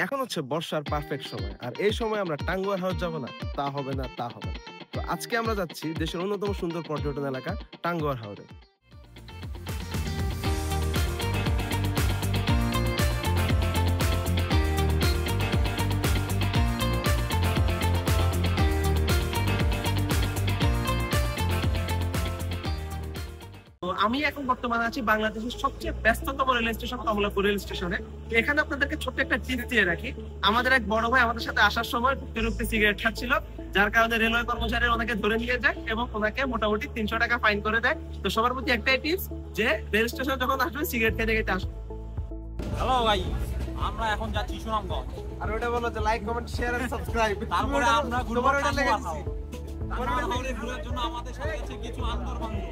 এখন হচ্ছে বর্ষার পারফেক্ট সময়, আর এই সময় আমরা টাঙ্গুয়ার হাউস যাব না তা হবে না, তা হবে না। তো আজকে আমরা যাচ্ছি দেশের অন্যতম সুন্দর পর্যটন এলাকা টাঙ্গুয়ার হাওরে। তো আমি এখন বর্তমানে আছি বাংলাদেশের সবচেয়ে ব্যস্ততম রেল স্টেশন কমলাপুর রেল স্টেশনে। এখানে আপনাদেরকে ছোট্ট একটা টিপস দিয়ে রাখি। আমাদের এক বড় ভাই আমাদের সাথে আসার সময় ঢুকতে সিগারেট খাচ্ছিল, যার কারণে রেলওয়ে কর্মচারী ওনাকে ধরে নিয়ে যায় এবং ওনাকে মোটামুটি 300 টাকা ফাইন করে দেয়। তো সবার প্রতি একটাই টিপস যে রেল স্টেশন যখন আসবেন সিগারেট খেতে খেতে আসবেন। হ্যালো ভাই, আমরা এখন যাচ্ছি সুনামগঞ্জ। আর ওটা বলো যে like comment share and subscribe. তারপরে আমরা ঘুরবো ওটা লেগে টাঙ্গুয়ার হাওর। টাঙ্গুয়ার হাওরে ঘোরার জন্য আমাদের সাথে আছে কিছু আন্তর্বান্ধব।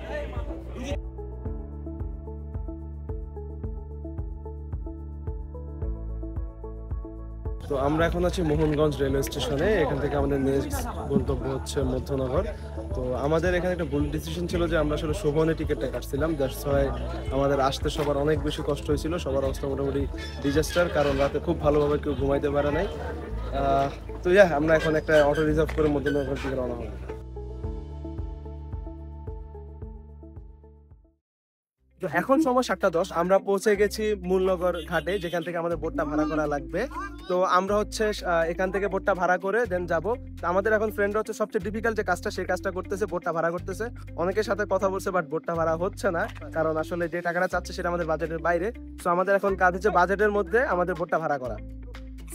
তো আমরা এখন আছি মোহনগঞ্জ রেলওয়ে স্টেশনে। এখান থেকে আমাদের নেক্সট গন্তব্য হচ্ছে মধ্যনগর। তো আমাদের এখানে একটা ভুল ডিসিশন ছিল যে আমরা আসলে শোভনে টিকিটটা কাটছিলাম, দ্যাটস ওয়াই আমাদের আসতে সবার অনেক বেশি কষ্ট হয়েছিল। সবার অবস্থা মোটামুটি ডিজাস্টার, কারণ রাতে খুব ভালোভাবে কেউ ঘুমাইতে পারে নাই। তো আমরা এখন একটা অটো রিজার্ভ করে মধ্যনগর দিকে রওনা হবো। তো এখন সময় 7:10, আমরা পৌঁছে গেছি মূলনগর ঘাটে, যেখান থেকে আমাদের বোটটা ভাড়া করা লাগবে। তো আমরা হচ্ছে এখান থেকে বোটটা ভাড়া করে দেন যাব। আমাদের এখন ফ্রেন্ড হচ্ছে সবচেয়ে ডিফিকাল্ট যে কাজটা, সেই কাজটা করতেছে, বোটটা ভাড়া করতেছে। অনেকের সাথে কথা বলছে, বাট বোটটা ভাড়া হচ্ছে না, কারণ আসলে যে টাকাটা চাচ্ছে সেটা আমাদের বাজেটের বাইরে। তো আমাদের এখন কাজ হচ্ছে বাজেটের মধ্যে আমাদের বোটটা ভাড়া করা।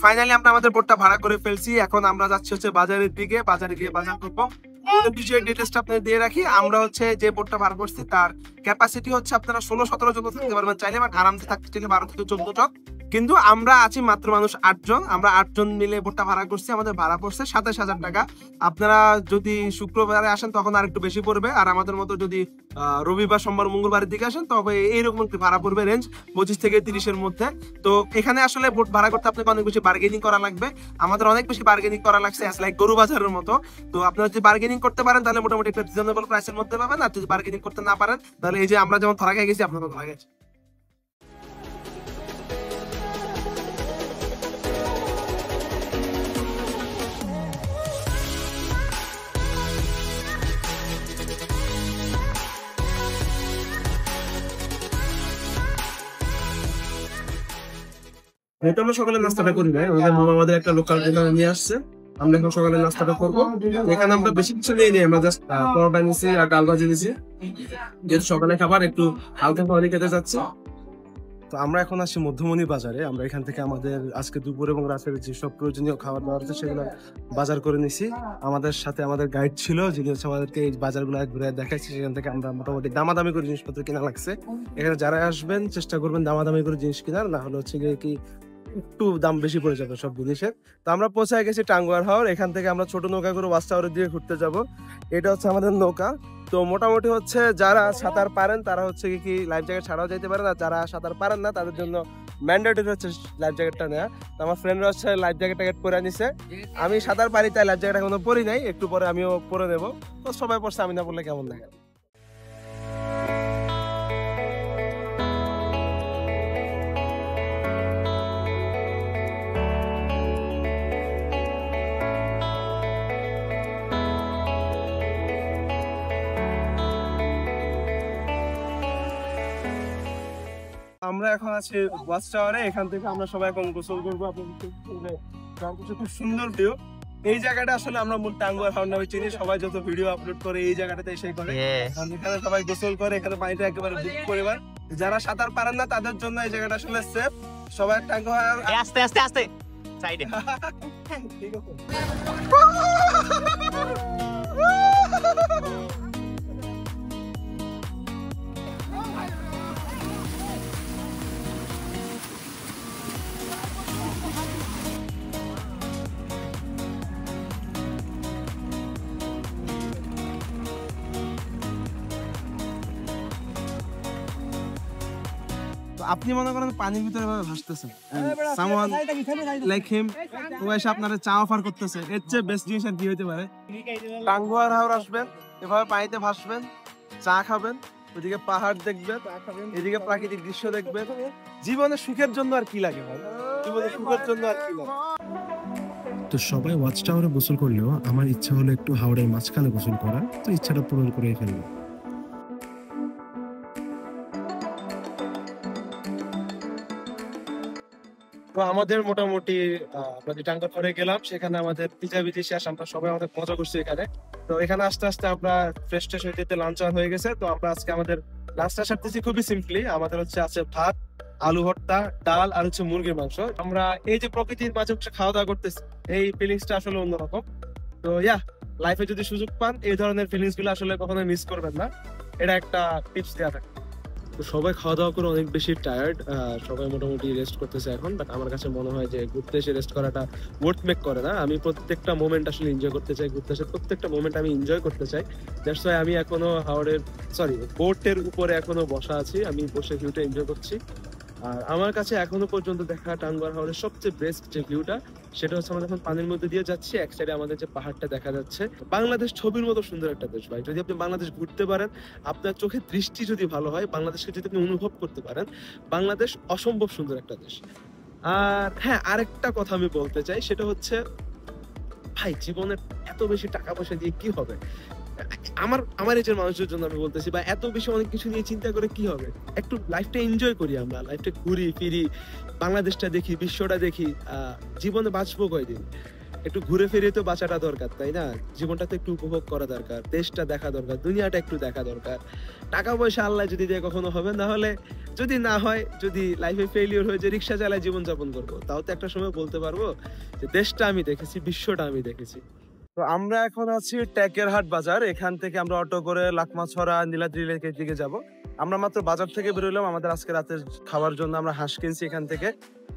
ফাইনালি আমরা আমাদের বোটটা ভাড়া করে ফেলছি। এখন আমরা যাচ্ছি হচ্ছে বাজারের দিকে, বাজারে গিয়ে বাজার করবো। ডিটেইলসটা আপনাদের দিয়ে রাখি। আমরা হচ্ছে যে বোটটা ভাড়া করছি তার ক্যাপাসিটি হচ্ছে আপনারা 16-17 জন থাকতে পারবেন চাইলে, বাট আরামসে থাকতে চাইলে 12 থেকে 14 জন। কিন্তু আমরা আছি মাত্র মানুষ 8 জন। আমরা 8 জন মিলে বোটটা ভাড়া করছি। আমাদের ভাড়া পড়ছে 27,000 টাকা। আপনারা যদি শুক্রবারে আসেন তখন আর একটু বেশি পড়বে, আর আমাদের মতো যদি রবিবার, সোমবার, মঙ্গলবারের দিকে আসেন তবে এইরকম একটু ভাড়া পড়বে, রেঞ্জ 25 থেকে 30-এর মধ্যে। তো এখানে আসলে বোট ভাড়া করতে আপনাকে অনেক বেশি বার্গেনিং করা লাগবে। আমাদের অনেক বেশি বার্গেনিং করা লাগছে, অ্যাজ লাইক গরু বাজারের মতো। তো আপনারা যদি বার্গেনিং করতে পারেন তাহলে মোটামুটি একটা রিজনেবল প্রাইসের মধ্যে পাবেন, আর যদি বার্গেনিং করতে না পারেন তাহলে এই যে আমরা যেমন ধরা খেয়ে গেছি আপনারা ধরা গেছে। এটা আমরা সকালে নাস্তাটা করি না, আমাদের একটা লোকাল দোকানে নিয়ে আসছে। আমরা এখন সকালে নাস্তাটা করবো। এখানে আমরা বেশি কিছু নিয়ে নিই, আমরা জাস্ট পরোটা নিয়েছি আর ডাল ভাজি নিয়েছি, যেহেতু সকালে খাবার একটু হালকা খাওয়ানি খেতে যাচ্ছে। তো আমরা এখন আসছি মধ্যমণি বাজারে। আমরা এখান থেকে আমাদের আজকে দুপুর এবং রাতের যেসব প্রয়োজনীয় খাবার দাবার আছে সেগুলো বাজার করে নিছি। আমাদের সাথে আমাদের গাইড ছিল, যিনি হচ্ছে আমাদেরকে এই বাজারগুলো ঘুরে দেখাচ্ছি। সেখান থেকে আমরা মোটামুটি দামাদামি করে জিনিসপত্র কেনা লাগছে। এখানে যারা আসবেন চেষ্টা করবেন দামাদামি করে জিনিস কেনার, না হলে হচ্ছে গিয়ে কি একটু দাম বেশি পড়ে যাবে সব জিনিসের। তো আমরা পৌঁছে গেছি টাঙ্গুয়ার হাওর। এখান থেকে আমরা ছোট নৌকা করে ওয়াচ টাওয়ারের দিকে ঘুরতে যাব। এটা হচ্ছে আমাদের নৌকা। তো মোটামুটি হচ্ছে যারা সাঁতার পারেন তারা হচ্ছে কি লাইফ জ্যাকেট ছাড়াও যেতে পারেন, আর যারা সাঁতার পারেন না তাদের জন্য ম্যান্ডেটরি হচ্ছে লাইফ জ্যাকেটটা নেওয়া। তো আমার ফ্রেন্ডরা হচ্ছে লাইফ জ্যাকেট পরে নিছে। আমি সাঁতার পারি তাই লাইফ জ্যাকেট এখনো পরি নাই, একটু পরে আমিও পরে নেবো। তো সবাই পড়ছে, আমি না পড়লে কেমন দেখে। আমরা এখন আছি ওয়াচ টাওয়ারে। এখান থেকে আমরা সবাই এখন গোসল করবো। খুব সুন্দর ভিউ। এই জায়গাটা আসলে আমরা মূল টাঙ্গুয়ার হাওর নামে চিনি। সবাই যত ভিডিও আপলোড করে এই জায়গাটাতে এসে করে, এখানে সবাই গোসল করে। এখানে পানিটা একেবারে বুক পরিমাণ। যারা সাঁতার পারেন না তাদের জন্য এই জায়গাটা আসলে সেফ। সবাই টাঙ্গুয়ার আস্তে আস্তে আস্তে সাইডে। ঠিক আছে। আপনি মনে করেন পানির ভিতরে ভাবে ভাসতেছেন, সামওয়ান লাইক হিম ও এসে আপনারা চা অফার করতেছে, এর চেয়ে বেস্ট জিনিস আর কি হইতে পারে। টাঙ্গুয়ার হাওর আসবেন, এভাবে পানিতে ভাসবেন, চা খাবেন, ওইদিকে পাহাড় দেখবেন, এদিকে প্রাকৃতিক দৃশ্য দেখবেন। জীবনে সুখের জন্য আর কি লাগে ভাই। জীবনে সুখের জন্য আর কি না। তো সবাই ওয়াচ টাওয়ারে গোসল করলেও আমার ইচ্ছা হলো একটু হাওড়ের মাঝখানে গোসল করা, তো ইচ্ছাটা পূরণ করেই ফেললো। তো আমাদের মোটামুটি আমরা যে টাঙ্গা করে গেলাম সেখানে আমাদের ভিজাভিজি শেষ, আমরা সবাই আমাদের মজা করছি এখানে। তো এখানে আস্তে আস্তে আমরা ফ্রেশ ট্রেশ হয়ে যেতে লাঞ্চ হয়ে গেছে। তো আমরা আজকে আমাদের লাঞ্চটা সারতেছি খুবই সিম্পলি। আমাদের হচ্ছে আছে ভাত, আলু ভর্তা, ডাল আর হচ্ছে মুরগির মাংস। আমরা এই যে প্রকৃতির মাঝে বসে খাওয়া দাওয়া করতেছি, এই ফিলিংসটা আসলে অন্যরকম। তো লাইফে যদি সুযোগ পান এই ধরনের ফিলিংস গুলো আসলে কখনো মিস করবেন না, এটা একটা টিপস দেওয়া থাকে। তো সবাই খাওয়া দাওয়া করে অনেক বেশি টায়ার্ড, সবাই মোটামুটি রেস্ট করতেছে এখন। বাট আমার কাছে মনে হয় যে ঘুরতে এসে রেস্ট করাটা ওয়ার্থ মেক করে না। আমি প্রত্যেকটা মোমেন্ট আসলে এনজয় করতে চাই, ঘুরতে এসে প্রত্যেকটা মোমেন্ট আমি এনজয় করতে চাই। দ্যাটস ওয়াই আমি এখনো বোটের উপরে এখনো বসা আছি, আমি বসে ভিউটা এনজয় করছি। আর আমার কাছে এখনো পর্যন্ত দেখা টাঙ্গুয়ার হাওরের সবচেয়ে বেস্ট যে ভিউটা, সেটা হচ্ছে আমরা এখন পানির মধ্যে দিয়ে যাচ্ছি, এক সাইডে আমাদের যে পাহাড়টা দেখা যাচ্ছে। বাংলাদেশ ছবির মতো সুন্দর একটা দেশ ভাই। যদি আপনি বাংলাদেশ ঘুরতে পারেন, আপনার চোখের দৃষ্টি যদি ভালো হয়, বাংলাদেশকে যদি আপনি অনুভব করতে পারেন, বাংলাদেশ অসম্ভব সুন্দর একটা দেশ। আর হ্যাঁ, আরেকটা কথা আমি বলতে চাই, সেটা হচ্ছে ভাই জীবনের এত বেশি টাকা পয়সা দিয়ে কি হবে? আমার এজের মানুষের জন্য আমি বলতেছি, বা এত বেশি অনেক কিছু নিয়ে চিন্তা করে কি হবে? একটু লাইফটা এনজয় করি, আমরা লাইফটা ঘুরি ফিরি, বাংলাদেশটা দেখি, বিশ্বটা দেখি। জীবনে বাঁচবো কয়দিন? একটু ঘুরে ফিরে তো বাঁচাটা দরকার, তাই না? জীবনটা তো একটু উপভোগ করা দরকার, দেশটা দেখা দরকার, দুনিয়াটা একটু দেখা দরকার। টাকা পয়সা আল্লাহ যদি দিয়ে কখনো হবে, না হলে যদি না হয়, যদি লাইফে ফেলিওর হয়ে যে রিক্সা চালায় জীবন যাপন করবো, তাও তো একটা সময় বলতে পারবো যে দেশটা আমি দেখেছি, বিশ্বটা আমি দেখেছি। তো আমরা এখন আছি টেকেরহাট বাজার। এখান থেকে আমরা অটো করে লাকমাছড়া, নীলাদ্রি লেকের দিকে যাব। আমরা মাত্র বাজার থেকে বেরোলাম, আমাদের আজকে রাতে খাওয়ার জন্য আমরা হাঁস কিনছি এখান থেকে।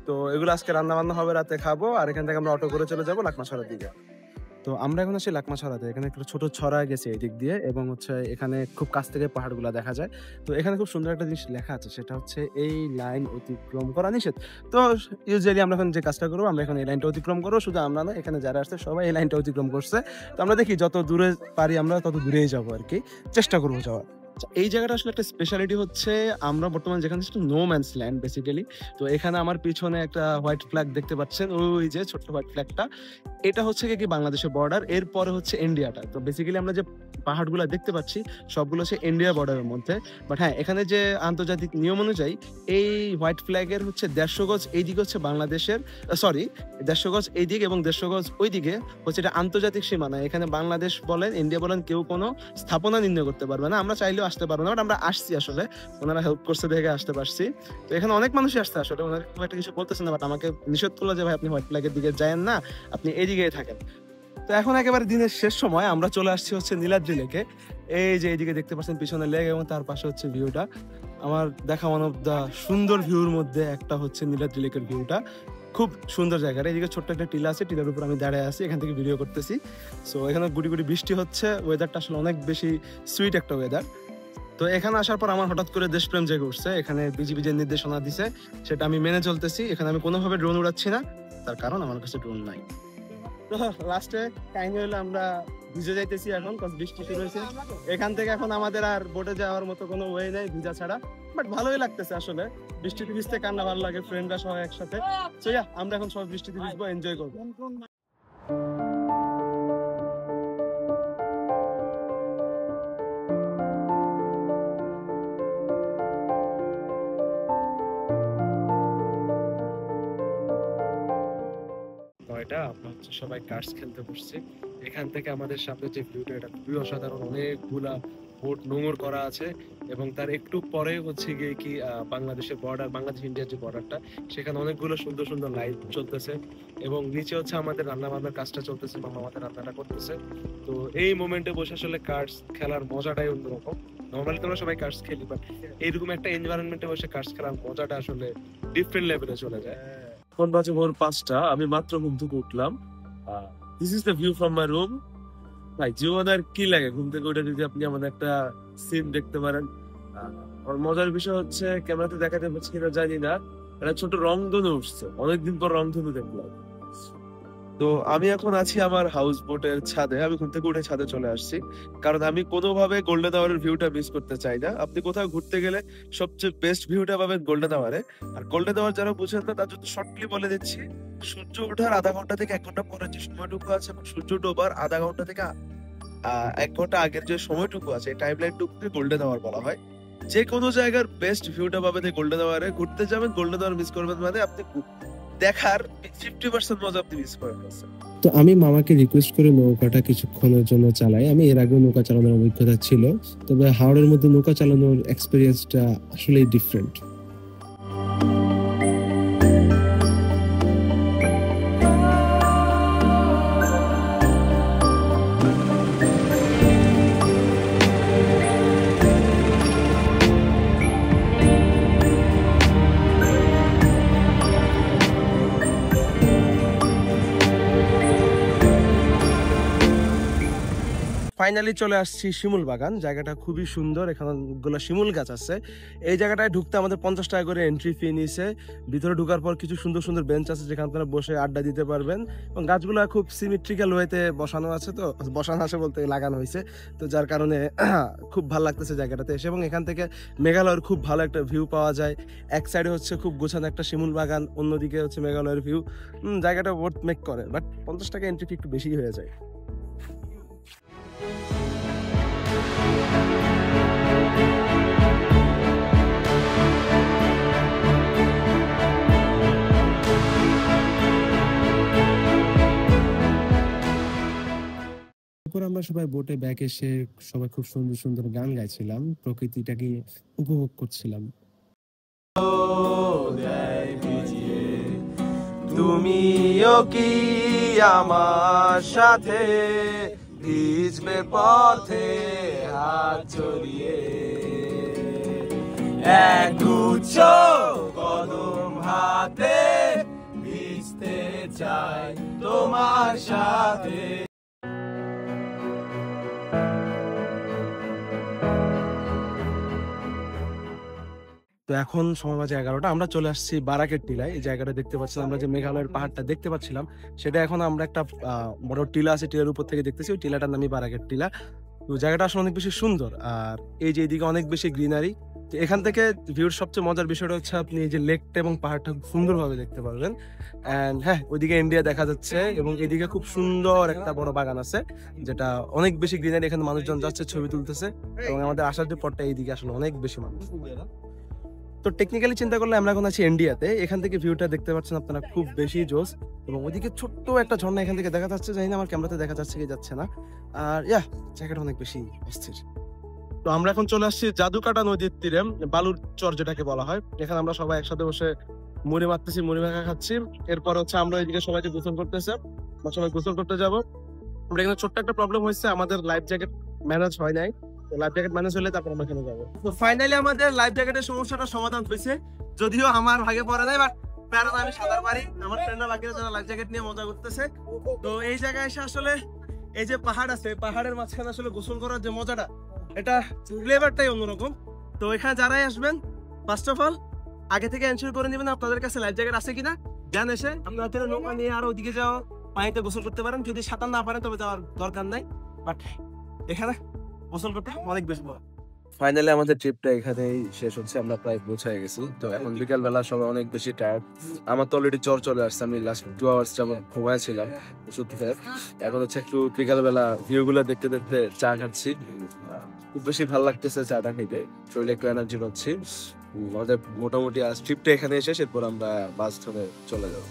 তো এগুলো আজকে রান্না বান্না হবে, রাতে খাবো। আর এখান থেকে আমরা অটো করে চলে যাবো লাকমাছড়ার দিকে। তো আমরা এখন আছি লাকমাছড়াতে। এখানে একটা ছোট ছড়া গেছে এই দিক দিয়ে, এবং হচ্ছে এখানে খুব কাছ থেকে পাহাড়গুলো দেখা যায়। তো এখানে খুব সুন্দর একটা জিনিস লেখা আছে, সেটা হচ্ছে এই লাইন অতিক্রম করা নিষেধ। তো ইউজুয়ালি আমরা এখন যে কাজটা করবো, আমরা এখন এই লাইনটা অতিক্রম করবো। শুধু আমরা না, এখানে যারা আসছে সবাই এই লাইনটা অতিক্রম করছে। তো আমরা দেখি যত দূরে পারি আমরা তত দূরেই যাবো আর কি, চেষ্টা করবো যাওয়ার। এই জায়গাটা আসলে একটা স্পেশালিটি হচ্ছে, আমরা বর্তমানে যেখানে নো ম্যানস ল্যান্ড বেসিক্যালি। তো এখানে আমার পিছনে একটা হোয়াইট ফ্ল্যাগ দেখতে পাচ্ছেন, ওই যে ছোট্ট হোয়াইট ফ্ল্যাগটা, এটা হচ্ছে কি বাংলাদেশের বর্ডার। এরপরে হচ্ছে ইন্ডিয়াটা। তো বেসিক্যালি আমরা যে পাহাড়গুলো দেখতে পাচ্ছি সবগুলো হচ্ছে ইন্ডিয়া বর্ডারের মধ্যে। বাট হ্যাঁ, এখানে যে আন্তর্জাতিক নিয়ম অনুযায়ী এই হোয়াইট ফ্ল্যাগের হচ্ছে 150 গজ এইদিকে হচ্ছে বাংলাদেশের, 150 গজ এইদিকে এবং 150 গজ ওইদিকে হচ্ছে এটা আন্তর্জাতিক সীমানা। এখানে বাংলাদেশ বলেন, ইন্ডিয়া বলেন, কেউ কোনো স্থাপনা নির্ণয় করতে পারবে না। আমরা চাইলেও আসতে পারবো না, বাট আমরা আসছি, আসলে ওনারা হেল্প করছে দেখে আসতে পারছি। তো এখানে অনেক মানুষই আসছে, আসলে ওনারা খুব একটা কিছু বলতেছে না, বাট আমাকে নিষেধ করলো যে ভাই আপনি হোয়াইট ফ্ল্যাগের দিকে যায়েন না, আপনি এইদিকেই থাকেন। তো এখন একেবারে দিনের শেষ সময়, আমরা চলে আসছি হচ্ছে নীলাদ্রি লেকে। এই যে এইদিকে দেখতে পাচ্ছেন পিছনে লেক, এবং তার পাশে হচ্ছে ভিউটা। আমার দেখা ওয়ান অফ দা সুন্দর ভিউর মধ্যে একটা হচ্ছে নীলাদ্রি লেকের ভিউটা। খুব সুন্দর জায়গা। এইদিকে ছোট্ট একটা টিলা আছে, টিলার উপর আমি দাঁড়ায় আছি, এখান থেকে ভিডিও করতেছি। সো এখানে গুড়ি গুড়ি বৃষ্টি হচ্ছে, ওয়েদারটা আসলে অনেক বেশি সুইট একটা ওয়েদার। তো এখানে আসার পর আমার হঠাৎ করে দেশপ্রেম জেগে উঠছে। এখানে বিজিবি যে নির্দেশনা দিছে সেটা আমি মেনে চলতেছি। এখানে আমি কোনোভাবে ড্রোন উড়াচ্ছি না, তার কারণ আমার কাছে ড্রোন নাই। তো লাস্টে কাহিনী হলো আমরা ভিজে যাইতেছি এখন, কারণ বৃষ্টি শুরু হয়েছে। এখান থেকে এখন আমাদের আর বোটে যাওয়ার মতো কোনো ওয়ে নেই ভিজা ছাড়া। বাট ভালোই লাগতেছে আসলে, বৃষ্টিতে ভিজতে কান্না ভালো লাগে, ফ্রেন্ডরা সবাই একসাথে। তো আমরা এখন সব বৃষ্টিতে ভিজবো, এনজয় করবো। আমরা হচ্ছে সবাই কার্ডস খেলতে বসছি। এখান থেকে আমাদের সামনে যে ভিউটা, এটা খুবই অসাধারণ। অনেকগুলা বোট নোঙর করা আছে, এবং তার একটু পরে হচ্ছে গিয়ে কি বাংলাদেশের বর্ডার, বাংলাদেশ ইন্ডিয়ার যে বর্ডারটা, সেখানে অনেকগুলো সুন্দর সুন্দর লাইট চলতেছে, এবং নিচে হচ্ছে আমাদের রান্না বান্নার কাজটা চলতেছে, মামা আমাদের রান্নাটা করতেছে। তো এই মোমেন্টে বসে আসলে কার্ডস খেলার মজাটাই অন্যরকম। নর্মালি তোমরা সবাই কার্ডস খেলি, বাট এইরকম একটা এনভায়রনমেন্টে বসে কার্ডস খেলার মজাটা আসলে ডিফারেন্ট লেভেলে চলে যায়। এখন বাজে ভোর 5টা, আমি মাত্র ঘুম থেকে উঠলাম। This is the view from my room. ভাই জীবন আর কি লাগে, ঘুম থেকে উঠে যদি আপনি আমাদের একটা সিন দেখতে পারেন। আর মজার বিষয় হচ্ছে, ক্যামেরাতে দেখাতে পারছি কিনা জানি না, একটা ছোট রংধনু উঠছে, অনেকদিন পর রংধনু দেখলাম। তো আমি এখন আছি আমার হাউস বোটের ছাদে। আমি ঘুম থেকে উঠে ছাদে চলে আসছি, কারণ আমি কোনোভাবে গোল্ডেন আওয়ারের ভিউটা মিস করতে চাই না। আপনি কোথাও ঘুরতে গেলে সবচেয়ে বেস্ট ভিউটা পাবেন গোল্ডেন আওয়ারে। আর গোল্ডেন আওয়ার যারা বুঝেন না তার জন্য শর্টলি বলে দিচ্ছি, সূর্য ওঠার আধা ঘন্টা থেকে 1 ঘন্টা পরে যে সময়টুকু আছে এবং সূর্য ডোবার আধা ঘন্টা থেকে 1 ঘন্টা আগের যে সময়টুকু আছে এই টাইম লাইনটুকুকে গোল্ডেন আওয়ার বলা হয়। যে কোনো জায়গার বেস্ট ভিউটা পাবেন এই গোল্ডেন আওয়ারে। ঘুরতে যাবেন, গোল্ডেন আওয়ার মিস করবেন মানে আপনি দেখার 50% মজা আপনি মিস করে ফেলছেন। তো আমি মামাকে রিকোয়েস্ট করে নৌকাটা কিছুক্ষণের জন্য চালাই। আমি এর আগেও নৌকা চালানোর অভিজ্ঞতা ছিল, তবে হাওড়ের মধ্যে নৌকা চালানোর এক্সপিরিয়েন্সটা আসলেই ডিফারেন্ট। ফাইনালি চলে আসছি শিমুল বাগান। জায়গাটা খুবই সুন্দর, এখানে অনেকগুলো শিমুল গাছ আছে। এই জায়গাটায় ঢুকতে আমাদের 50 টাকা করে এন্ট্রি ফি নিছে। ভিতরে ঢোকার পর কিছু সুন্দর সুন্দর বেঞ্চ আছে যেখানে আপনারা বসে আড্ডা দিতে পারবেন, এবং গাছগুলো খুব সিমেট্রিক্যাল ওয়েতে বসানো আছে। তো বসানো আছে বলতে লাগানো হয়েছে, তো যার কারণে খুব ভালো লাগতেছে জায়গাটাতে এসে। এবং এখান থেকে মেঘালয়ের খুব ভালো একটা ভিউ পাওয়া যায়। এক সাইডে হচ্ছে খুব গোছানো একটা শিমুল বাগান, অন্যদিকে হচ্ছে মেঘালয়ের ভিউ। জায়গাটা ওয়ার্থ মেক করে, বাট 50 টাকা এন্ট্রি ফি একটু বেশি হয়ে যায়। তারপর আমরা সবাই বোটে ব্যাক এসে সবাই খুব সুন্দর সুন্দর গান গাইছিলাম, প্রকৃতিটাকে উপভোগ করছিলাম। তুমিও কি আমার সাথে ভিজবে পথে হাত জড়িয়ে, এক গুচ্ছ কদম হাতে ভিজতে চাই তোমার সাথে। তো এখন সময় বাজে 11টা। আমরা চলে আসছি বারাকের টিলায়। এই জায়গাটা দেখতে পাচ্ছেন, আমরা যে মেঘালয়ের পাহাড়টা দেখতে পাচ্ছিলাম সেটা এখন আমরা একটা বড় টিলা আছে, টিলার উপর থেকে দেখতেছি। ওই টিলাটার নামই বারাকের টিলা। তো জায়গাটা আসলে অনেক বেশি সুন্দর, আর এই যে এইদিকে অনেক বেশি গ্রিনারি। তো এখান থেকে ভিউর সবচেয়ে মজার বিষয়টা হচ্ছে আপনি এই যে লেকটা এবং পাহাড়টা খুব সুন্দরভাবে দেখতে পারবেন। অ্যান্ড হ্যাঁ, ওইদিকে ইন্ডিয়া দেখা যাচ্ছে, এবং এদিকে খুব সুন্দর একটা বড় বাগান আছে যেটা অনেক বেশি গ্রিনারি। এখানে মানুষজন যাচ্ছে, ছবি তুলতেছে, এবং আমাদের আসার যে পথটা এইদিকে আসলে অনেক বেশি মানুষ। তো টেকনিক্যালি চিন্তা করলে আমরা এখন আছি ইন্ডিয়াতে। এখান থেকে ভিউটা দেখতে পাচ্ছেন আপনারা, খুব বেশি জোস। এবং ওইদিকে ছোট্ট একটা ঝর্ণা এখান থেকে দেখা যাচ্ছে, জানি না আমার ক্যামেরাতে দেখা যাচ্ছে কি যাচ্ছে না। আর জায়গাটা অনেক বেশি অস্থির। তো আমরা এখন চলে আসছি জাদুকাটা নদীর তীরে, বালুর চর যেটাকে বলা হয়। এখানে আমরা সবাই একসাথে বসে মুড়ি মারতেছি, মুড়ি মাখা খাচ্ছি। এরপর হচ্ছে আমরা এদিকে সবাই যে গোসল করতেছে, সবাই গোসল করতে যাবো। আমরা এখানে ছোট্ট একটা প্রবলেম হয়েছে, আমাদের লাইফ জ্যাকেট ম্যানেজ হয় নাই। লাইফ জ্যাকেট ম্যানেজ হলে তারপর আমরা এখানে যাবো। তো ফাইনালি আমাদের লাইফ জ্যাকেটের সমস্যাটা সমাধান হয়েছে, যদিও আমার ভাগে পড়ে নাই, বাট প্যারা আমি সাঁতার পারি। আমার ফ্রেন্ডরা বাকিরা যারা লাইফ জ্যাকেট নিয়ে মজা করতেছে। তো এই জায়গায় এসে আসলে এই যে পাহাড় আছে, পাহাড়ের মাঝখানে আসলে গোসল করার যে মজাটা, এটা ফ্লেভারটাই অন্যরকম। তো এখানে যারাই আসবেন, ফার্স্ট অফ অল আগে থেকে এনশিওর করে নেবেন আপনাদের কাছে লাইফ জ্যাকেট আছে কিনা। দেন এসে আপনাদের নৌকা নিয়ে আর ওইদিকে যাওয়া, পানিতে গোসল করতে পারেন। যদি সাঁতার না পারেন তবে যাওয়ার দরকার নাই, বাট এখানে গোসল করতে অনেক বেশি ভালো। ফাইনালি আমাদের ট্রিপটা এখানেই শেষ হচ্ছে, আমরা প্রায় পৌঁছায় গেছি। তো এখন বিকাল বেলা সবাই অনেক বেশি টায়ার্ড। আমার তো অলরেডি জ্বর চলে আসছে, আমি লাস্ট 2 আওয়ার্স যেমন ঘুমাইছিলাম ওষুধ খেয়ে। এখন হচ্ছে একটু বিকাল বেলা ভিউ গুলো দেখতে দেখতে চা খাচ্ছি। খুব বেশি ভালো লাগতেছে চাটা খেতে, শরীরে একটু এনার্জি পাচ্ছি। আমাদের মোটামুটি আজ ট্রিপটা এখানে শেষ, এরপর আমরা বাস ধরে চলে যাবো।